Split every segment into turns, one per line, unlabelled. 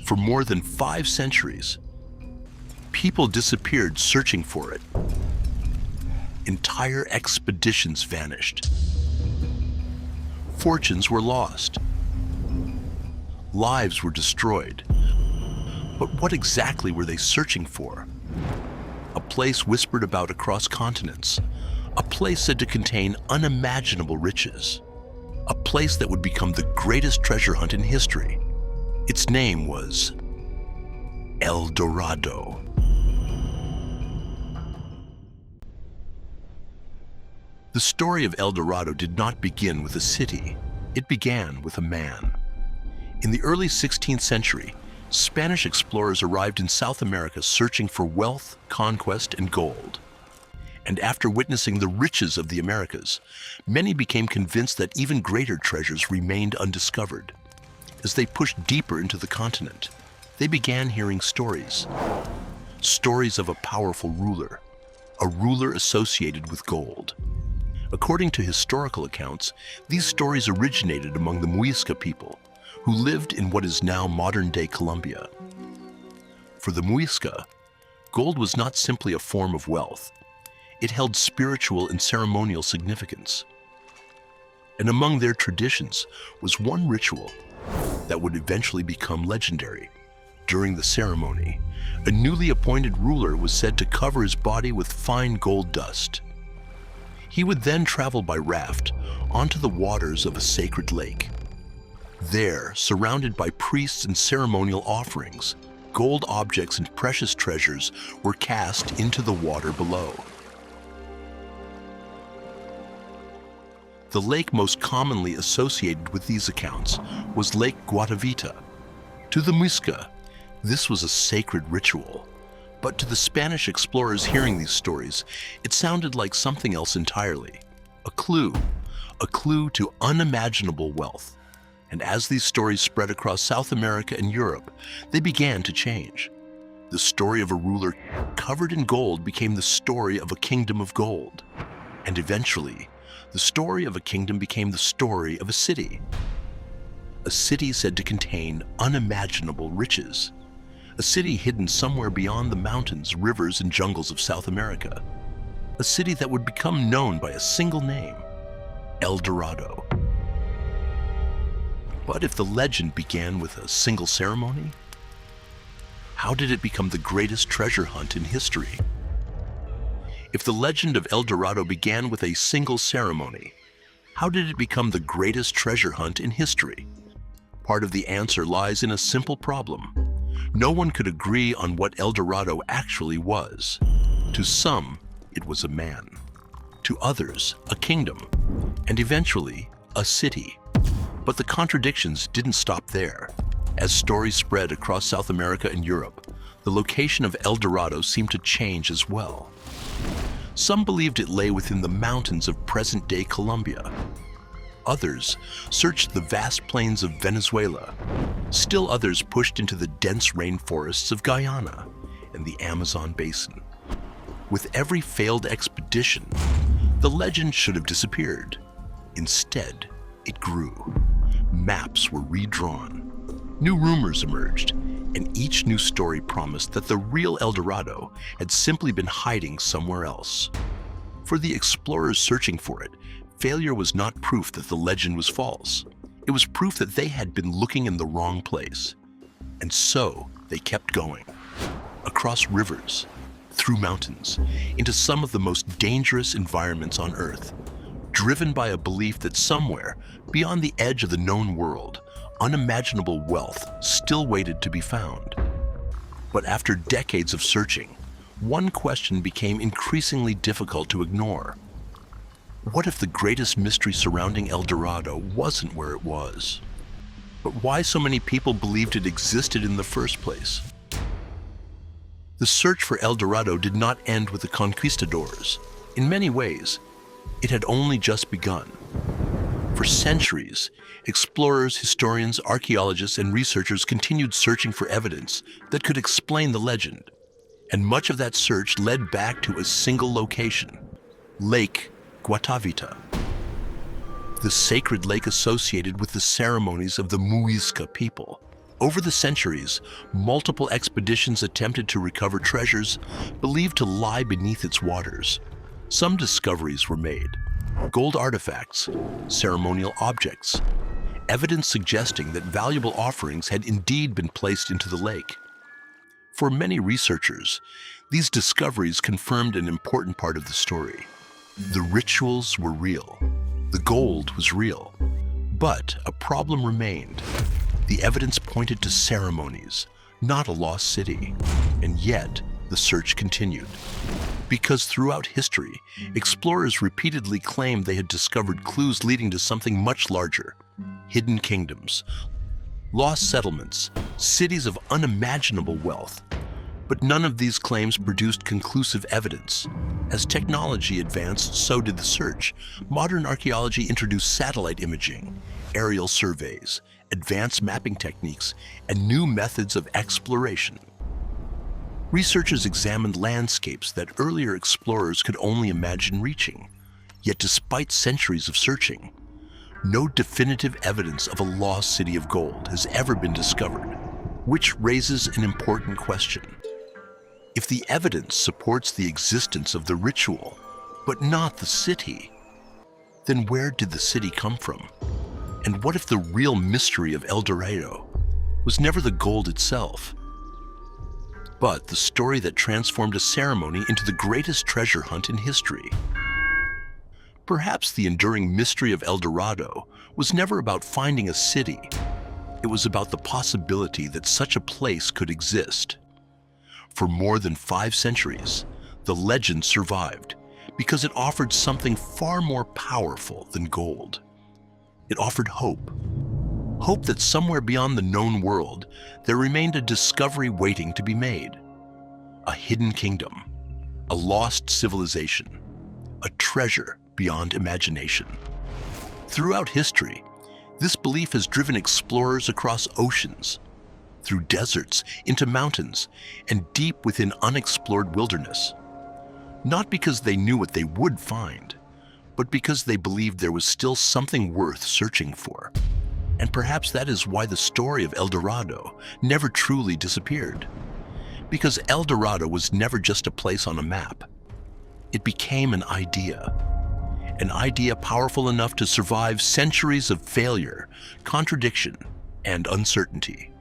For more than 5 centuries, people disappeared searching for it. Entire expeditions vanished. Fortunes were lost. Lives were destroyed. But what exactly were they searching for? A place whispered about across continents. A place said to contain unimaginable riches. A place that would become the greatest treasure hunt in history. Its name was El Dorado. The story of El Dorado did not begin with a city. It began with a man. In the early 16th century, Spanish explorers arrived in South America searching for wealth, conquest, and gold. And after witnessing the riches of the Americas, many became convinced that even greater treasures remained undiscovered. As they pushed deeper into the continent, they began hearing stories. Stories of a powerful ruler, a ruler associated with gold. According to historical accounts, these stories originated among the Muisca people, who lived in what is now modern-day Colombia. For the Muisca, gold was not simply a form of wealth. It held spiritual and ceremonial significance. And among their traditions was one ritual that would eventually become legendary. During the ceremony, a newly appointed ruler was said to cover his body with fine gold dust. He would then travel by raft onto the waters of a sacred lake. There, surrounded by priests and ceremonial offerings, gold objects and precious treasures were cast into the water below. The lake most commonly associated with these accounts was Lake Guatavita. To the Muisca, this was a sacred ritual. But to the Spanish explorers hearing these stories, it sounded like something else entirely. A clue to unimaginable wealth. And as these stories spread across South America and Europe, they began to change. The story of a ruler covered in gold became the story of a kingdom of gold. And eventually, the story of a kingdom became the story of a city. A city said to contain unimaginable riches. A city hidden somewhere beyond the mountains, rivers, and jungles of South America. A city that would become known by a single name, El Dorado. But if the legend began with a single ceremony, how did it become the greatest treasure hunt in history? If the legend of El Dorado began with a single ceremony, how did it become the greatest treasure hunt in history? Part of the answer lies in a simple problem. No one could agree on what El Dorado actually was. To some, it was a man. To others, a kingdom. And eventually, a city. But the contradictions didn't stop there. As stories spread across South America and Europe, the location of El Dorado seemed to change as well. Some believed it lay within the mountains of present-day Colombia. Others searched the vast plains of Venezuela. Still others pushed into the dense rainforests of Guyana and the Amazon basin. With every failed expedition, the legend should have disappeared. Instead, it grew. Maps were redrawn. New rumors emerged, and each new story promised that the real El Dorado had simply been hiding somewhere else. For the explorers searching for it, failure was not proof that the legend was false. It was proof that they had been looking in the wrong place. And so they kept going. Across rivers, through mountains, into some of the most dangerous environments on Earth, driven by a belief that somewhere, beyond the edge of the known world, unimaginable wealth still waited to be found. But after decades of searching, one question became increasingly difficult to ignore. What if the greatest mystery surrounding El Dorado wasn't where it was? But why so many people believed it existed in the first place? The search for El Dorado did not end with the conquistadors. In many ways, it had only just begun. For centuries, explorers, historians, archaeologists, and researchers continued searching for evidence that could explain the legend. And much of that search led back to a single location, Lake Guatavita, the sacred lake associated with the ceremonies of the Muisca people. Over the centuries, multiple expeditions attempted to recover treasures believed to lie beneath its waters. Some discoveries were made: gold artifacts, ceremonial objects, evidence suggesting that valuable offerings had indeed been placed into the lake. For many researchers, these discoveries confirmed an important part of the story. The rituals were real, the gold was real, but a problem remained. The evidence pointed to ceremonies, not a lost city, and yet the search continued. Because throughout history, explorers repeatedly claimed they had discovered clues leading to something much larger: hidden kingdoms, lost settlements, cities of unimaginable wealth. But none of these claims produced conclusive evidence. As technology advanced, so did the search. Modern archaeology introduced satellite imaging, aerial surveys, advanced mapping techniques, and new methods of exploration. Researchers examined landscapes that earlier explorers could only imagine reaching. Yet despite centuries of searching, no definitive evidence of a lost city of gold has ever been discovered, which raises an important question. If the evidence supports the existence of the ritual, but not the city, then where did the city come from? And what if the real mystery of El Dorado was never the gold itself, but the story that transformed a ceremony into the greatest treasure hunt in history? Perhaps the enduring mystery of El Dorado was never about finding a city. It was about the possibility that such a place could exist. For more than 5 centuries, the legend survived because it offered something far more powerful than gold. It offered hope. Hope that somewhere beyond the known world, there remained a discovery waiting to be made. A hidden kingdom, a lost civilization, a treasure beyond imagination. Throughout history, this belief has driven explorers across oceans, through deserts, into mountains, and deep within unexplored wilderness. Not because they knew what they would find, but because they believed there was still something worth searching for. And perhaps that is why the story of El Dorado never truly disappeared. Because El Dorado was never just a place on a map. It became an idea powerful enough to survive centuries of failure, contradiction, and uncertainty.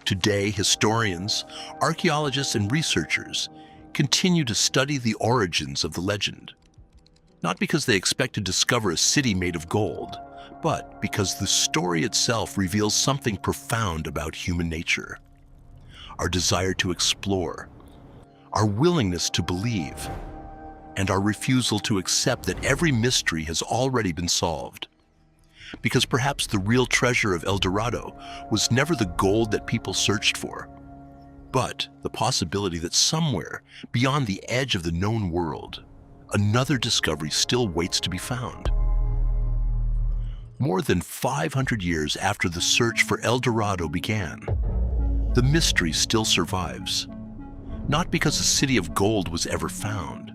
Today, historians, archaeologists, and researchers continue to study the origins of the legend. Not because they expect to discover a city made of gold, but because the story itself reveals something profound about human nature. Our desire to explore, our willingness to believe, and our refusal to accept that every mystery has already been solved. Because perhaps the real treasure of El Dorado was never the gold that people searched for, but the possibility that somewhere beyond the edge of the known world, another discovery still waits to be found. More than 500 years after the search for El Dorado began, the mystery still survives. Not because a city of gold was ever found,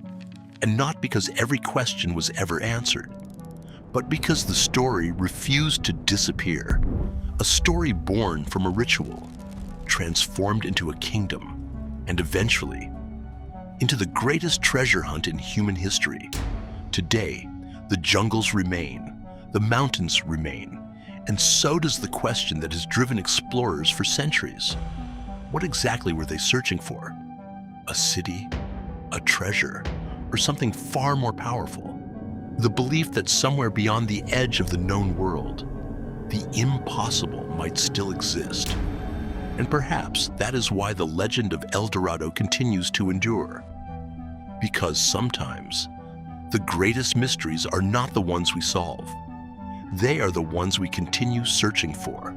and not because every question was ever answered, but because the story refused to disappear. A story born from a ritual, transformed into a kingdom, and eventually into the greatest treasure hunt in human history. Today, the jungles remain, the mountains remain, and so does the question that has driven explorers for centuries. What exactly were they searching for? A city, a treasure, or something far more powerful? The belief that somewhere beyond the edge of the known world, the impossible might still exist. And perhaps that is why the legend of El Dorado continues to endure. Because sometimes, the greatest mysteries are not the ones we solve. They are the ones we continue searching for.